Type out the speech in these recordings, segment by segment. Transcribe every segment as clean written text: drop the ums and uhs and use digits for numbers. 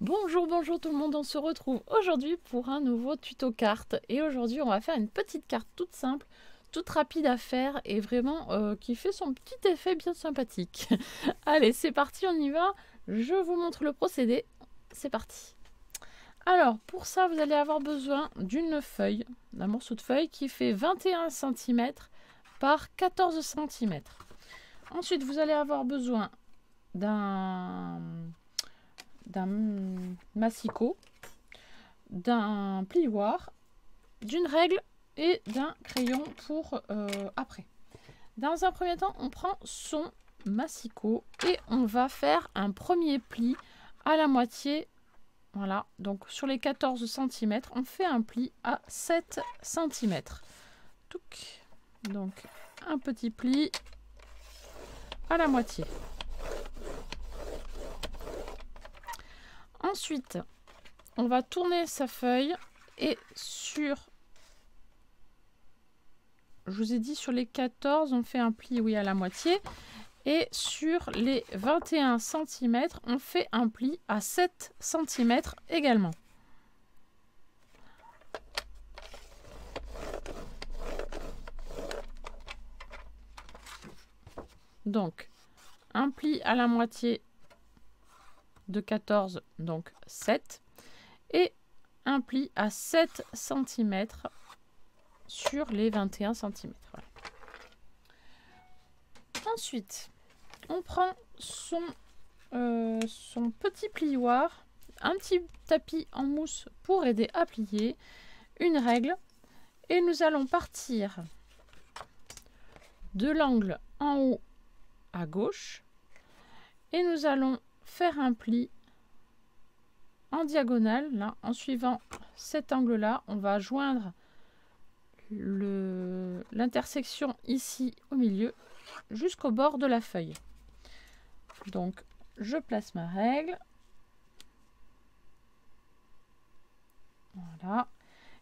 Bonjour, bonjour tout le monde, on se retrouve aujourd'hui pour un nouveau tuto carte. Et aujourd'hui, on va faire une petite carte toute simple, toute rapide à faire et vraiment qui fait son petit effet bien sympathique. Allez, c'est parti, on y va. Je vous montre le procédé. C'est parti. Alors, pour ça, vous allez avoir besoin d'une feuille, d'un morceau de feuille qui fait 21 cm par 14 cm. Ensuite, vous allez avoir besoin d'un massicot, d'un plioir, d'une règle et d'un crayon pour après. Dans un premier temps, on prend son massicot et on va faire un premier pli à la moitié. Voilà, donc sur les 14 cm, on fait un pli à 7 cm. Donc un petit pli à la moitié. Ensuite, on va tourner sa feuille et je vous ai dit sur les 14, on fait un pli oui à la moitié. Et sur les 21 cm, on fait un pli à 7 cm également. Donc, un pli à la moitié de 14, donc 7. Et un pli à 7 cm sur les 21 cm. Voilà. Ensuite, on prend son petit plioir, un petit tapis en mousse pour aider à plier, une règle, et nous allons partir de l'angle en haut à gauche et nous allons faire un pli en diagonale. Là, en suivant cet angle là, on va joindre l'intersection ici au milieu jusqu'au bord de la feuille. Donc je place ma règle, voilà,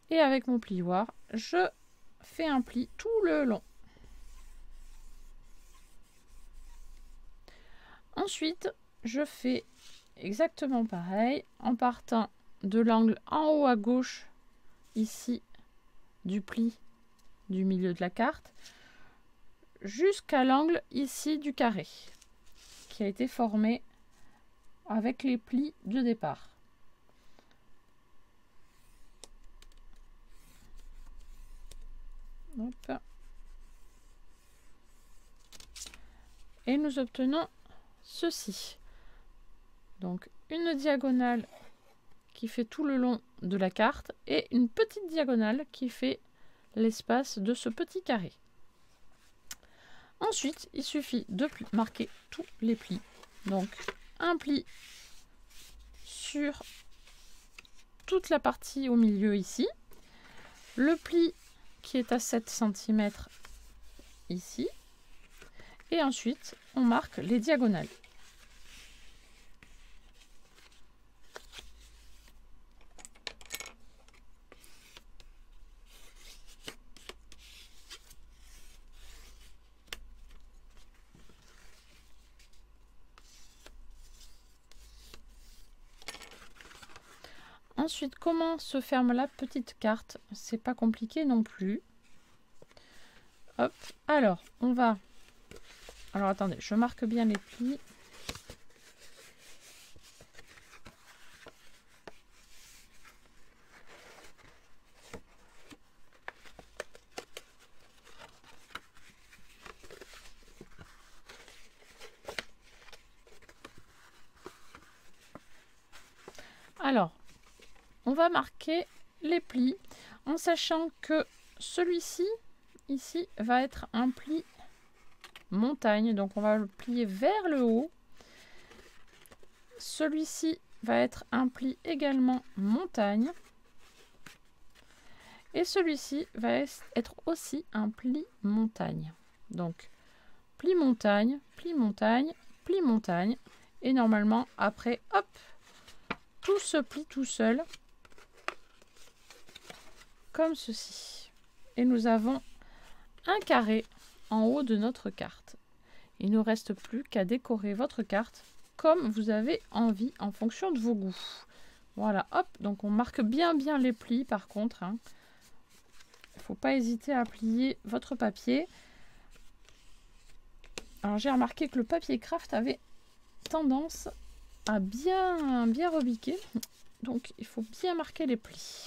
et avec mon plioir je fais un pli tout le long. Ensuite je fais exactement pareil en partant de l'angle en haut à gauche ici du pli du milieu de la carte jusqu'à l'angle ici du carré qui a été formé avec les plis de départ. Hop. Et nous obtenons ceci. Donc une diagonale qui fait tout le long de la carte et une petite diagonale qui fait l'espace de ce petit carré. Ensuite, il suffit de marquer tous les plis. Donc un pli sur toute la partie au milieu ici, le pli qui est à 7 cm ici, et ensuite on marque les diagonales. Ensuite, comment se ferme la petite carte? C'est pas compliqué non plus. Hop, alors on va... Alors attendez, je marque bien les plis. Alors, on va marquer les plis en sachant que celui-ci, ici, va être un pli montagne. Donc on va le plier vers le haut. Celui-ci va être un pli également montagne. Et celui-ci va être aussi un pli montagne. Donc pli montagne, pli montagne, pli montagne. Et normalement, après, hop, tout se plie tout seul. Comme ceci. Et nous avons un carré en haut de notre carte. Il ne nous reste plus qu'à décorer votre carte comme vous avez envie en fonction de vos goûts. Voilà, hop, donc on marque bien les plis par contre. Hein. Il ne faut pas hésiter à plier votre papier. Alors j'ai remarqué que le papier craft avait tendance à bien rebiquer. Donc il faut bien marquer les plis.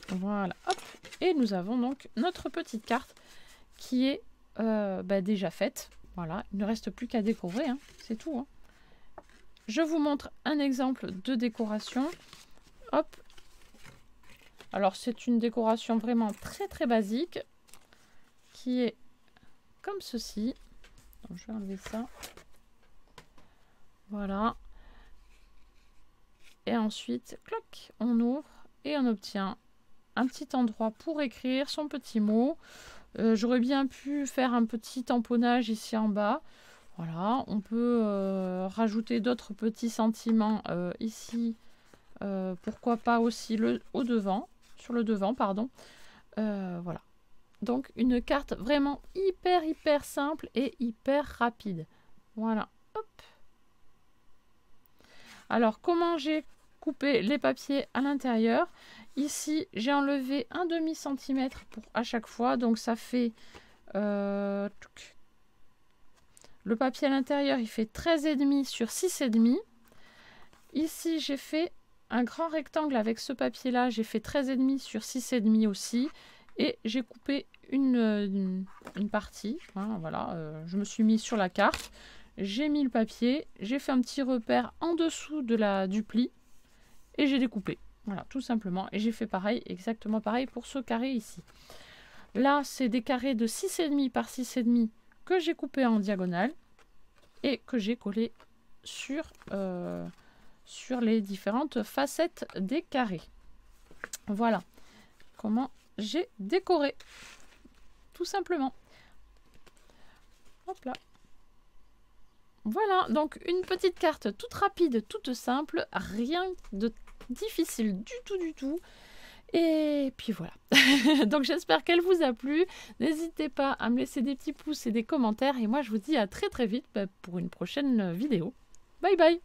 Voilà, hop. Et nous avons donc notre petite carte qui est déjà faite. Voilà, il ne reste plus qu'à décorer, hein. C'est tout. Hein. Je vous montre un exemple de décoration. Hop. Alors c'est une décoration vraiment très basique qui est comme ceci. Donc, je vais enlever ça. Voilà. Et ensuite, cloc, on ouvre et on obtient un petit endroit pour écrire son petit mot. J'aurais bien pu faire un petit tamponnage ici en bas. Voilà, on peut rajouter d'autres petits sentiments ici. Pourquoi pas aussi sur le devant, pardon. Voilà. Donc une carte vraiment hyper simple et hyper rapide. Voilà. Hop. Alors comment j'ai coupé les papiers à l'intérieur? Ici, j'ai enlevé un demi-centimètre à chaque fois. Donc, ça fait... le papier à l'intérieur, il fait 13,5 sur 6,5. Ici, j'ai fait un grand rectangle avec ce papier-là. J'ai fait 13,5 sur 6,5 aussi. Et j'ai coupé une partie. Hein, voilà, je me suis mis sur la carte. J'ai mis le papier. J'ai fait un petit repère en dessous du pli. Et j'ai découpé. Voilà, tout simplement. Et j'ai fait pareil, exactement pareil pour ce carré ici. Là, c'est des carrés de 6,5 par 6,5 que j'ai coupé en diagonale et que j'ai collé sur les différentes facettes des carrés. Voilà comment j'ai décoré. Tout simplement. Hop là. Voilà, donc une petite carte toute rapide, toute simple, rien de difficile du tout. Et puis voilà. Donc j'espère qu'elle vous a plu. N'hésitez pas à me laisser des petits pouces et des commentaires. Et moi je vous dis à très vite pour une prochaine vidéo. Bye bye.